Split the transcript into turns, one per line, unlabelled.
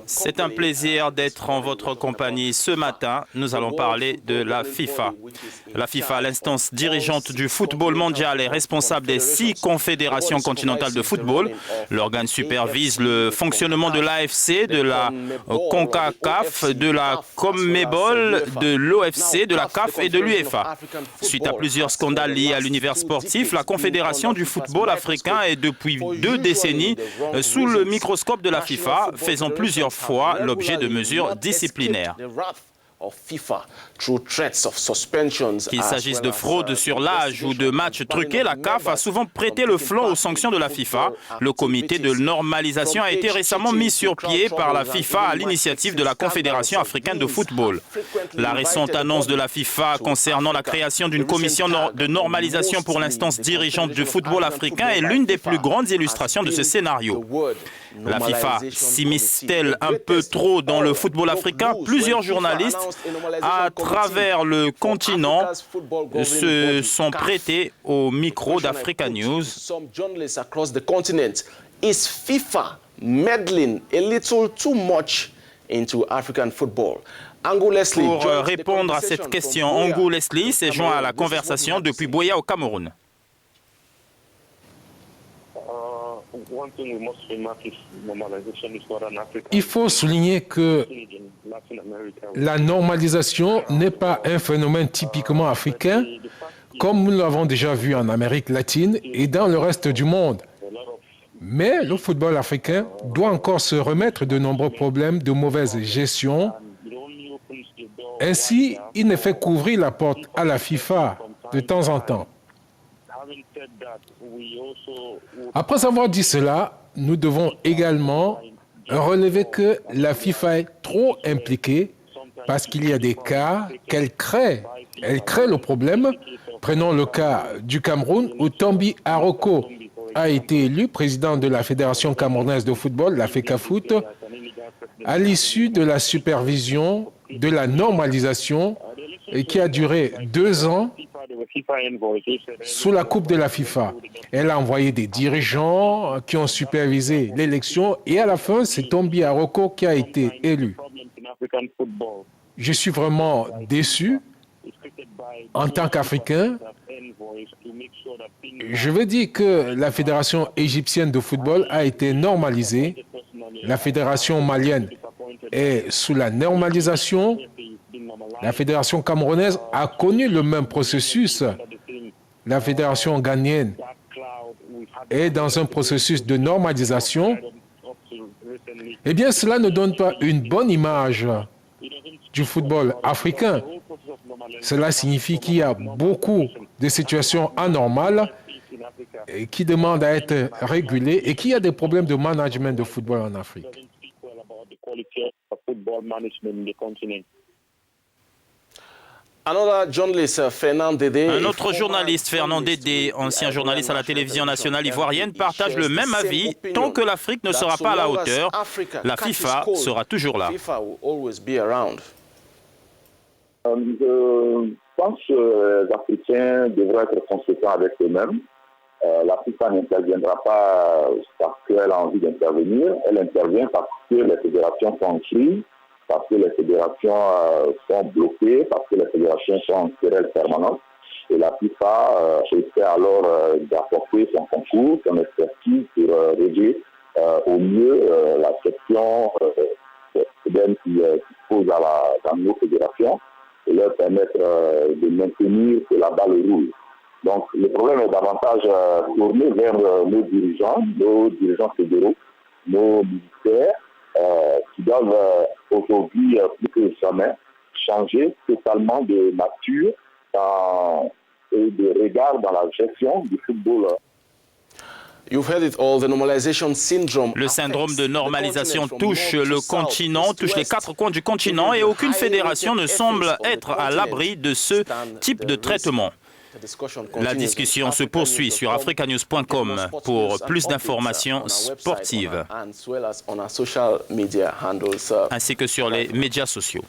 C'est un plaisir d'être en votre compagnie. Ce matin, nous allons parler de la FIFA. La FIFA, l'instance dirigeante du football mondial, est responsable des 6 confédérations continentales de football. L'organe supervise le fonctionnement de l'AFC, de la CONCACAF, de la CONMEBOL, de l'OFC, de la CAF et de l'UEFA. Suite à plusieurs scandales liés à l'univers sportif, la Confédération du football africain est depuis 2 décennies sous le microscope de la FIFA, faisant plusieurs fois l'objet de mesures disciplinaires. Qu'il s'agisse de fraude sur l'âge ou de matchs truqués, la CAF a souvent prêté le flanc aux sanctions de la FIFA. Le comité de normalisation a été récemment mis sur pied par la FIFA à l'initiative de la Confédération africaine de football. La récente annonce de la FIFA concernant la création d'une commission de normalisation pour l'instance dirigeante du football africain est l'une des plus grandes illustrations de ce scénario. La FIFA s'immisce-t-elle un peu trop dans le football africain? Plusieurs journalistes à travers le continent se sont prêtés au micro d'Africa News.
Is FIFA meddling a little too much into African football?
Pour répondre à cette question, Angou Leslie s'est joint à la conversation depuis Buea au Cameroun.
Il faut souligner que la normalisation n'est pas un phénomène typiquement africain, comme nous l'avons déjà vu en Amérique latine et dans le reste du monde. Mais le football africain doit encore se remettre de nombreux problèmes de mauvaise gestion. Ainsi, il ne fait qu'ouvrir la porte à la FIFA de temps en temps. Après avoir dit cela, nous devons également relever que la FIFA est trop impliquée parce qu'il y a des cas qu'elle crée. Elle crée le problème. Prenons le cas du Cameroun où Tombi Aroko a été élu président de la Fédération camerounaise de football, la FECAFOOT, à l'issue de la supervision de la normalisation qui a duré 2 ans sous la coupe de la FIFA. Elle a envoyé des dirigeants qui ont supervisé l'élection et à la fin, c'est Tombi Aroko qui a été élu. Je suis vraiment déçu en tant qu'Africain. Je veux dire que la Fédération égyptienne de football a été normalisée. La Fédération malienne est sous la normalisation. La Fédération camerounaise a connu le même processus. La Fédération ghanéenne est dans un processus de normalisation. Eh bien, cela ne donne pas une bonne image du football africain. Cela signifie qu'il y a beaucoup de situations anormales qui demandent à être régulées et qu'il y a des problèmes de management de football en Afrique.
Un autre journaliste, Fernand Dédé, ancien journaliste à la télévision nationale ivoirienne, partage le même avis. Tant que l'Afrique ne sera pas à la hauteur, la FIFA sera toujours là.
Je pense que les Africains devraient être conséquents avec eux-mêmes. La FIFA n'interviendra pas parce qu'elle a envie d'intervenir. Elle intervient parce que les fédérations sont en crise, parce que les fédérations sont bloquées, parce que les fédérations sont en querelle permanente. Et la FIFA essaie alors d'apporter son concours, son expertise pour régler au mieux la question des problèmes qui se posent dans nos fédérations et leur permettre de maintenir que la balle roule. Donc le problème est davantage tourné vers nos dirigeants fédéraux, nos militaires, qui doivent aujourd'hui plus que jamais changer totalement de nature et de regard dans la gestion du football.
Le syndrome de normalisation touche le continent, touche les 4 coins du continent et aucune fédération ne semble être à l'abri de ce type de traitement. La discussion se poursuit sur africanews.com pour plus d'informations sportives, ainsi que sur les médias sociaux.